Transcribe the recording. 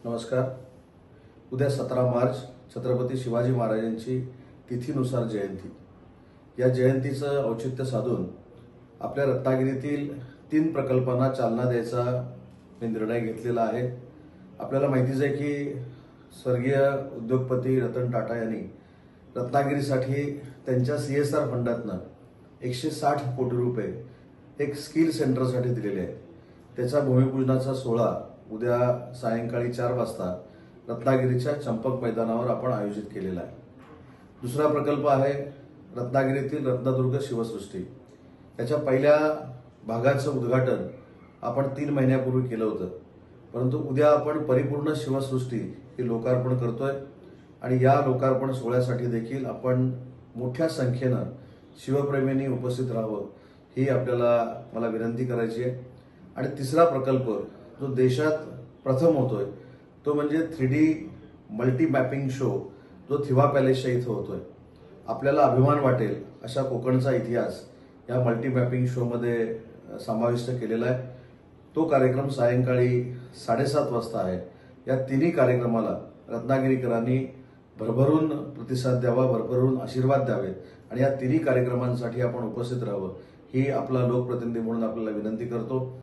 नमस्कार. उद्या 17 मार्च छत्रपती शिवाजी महाराजांची तिथीनुसार जयंती. या जयंतीचं औचित्य साधून आपल्या रत्नागिरीतील 3 प्रकल्पांना चालना द्यायचा मी निर्णय घेतलेला आहे. आपल्याला माहितीच आहे की स्वर्गीय उद्योगपती रतन टाटा यांनी रत्नागिरीसाठी त्यांच्या CSR फंडातनं 160 कोटी रुपये एक स्किल सेंटरसाठी दिलेले आहेत. त्याचा भूमिपूजनाचा सोहळा उद्या सायंकाळी 4 वाजता रत्नागिरीच्या चंपक मैदानावर आपण आयोजित केलेला आहे. दुसरा प्रकल्प आहे रत्नागिरीतील रत्नदुर्ग शिवसृष्टी. त्याच्या पहिल्या भागाचं उद्घाटन आपण 3 महिन्यापूर्वी केलं होतं, परंतु उद्या आपण परिपूर्ण शिवसृष्टी ही लोकार्पण करतोय आणि या लोकार्पण सोहळ्यासाठी देखील आपण मोठ्या संख्येनं शिवप्रेमींनी उपस्थित राहावं ही मला विनंती करायची आहे. आणि तिसरा प्रकल्प जो देशात प्रथम होतोय तो म्हणजे 3D मल्टी मॅपिंग शो जो थिवा पॅलेसच्या इथं होतोय. आपल्याला अभिमान वाटेल अशा कोकणचा इतिहास या मल्टी मॅपिंग शोमध्ये समाविष्ट केलेला आहे. तो कार्यक्रम सायंकाळी 7:30 वाजता आहे. या तिन्ही कार्यक्रमाला रत्नागिरीकरांनी भरभरून प्रतिसाद द्यावा, भरभरून आशीर्वाद द्यावेत आणि या तिन्ही कार्यक्रमांसाठी आपण उपस्थित राहावं ही आपला लोकप्रतिनिधी म्हणून आपल्याला विनंती करतो.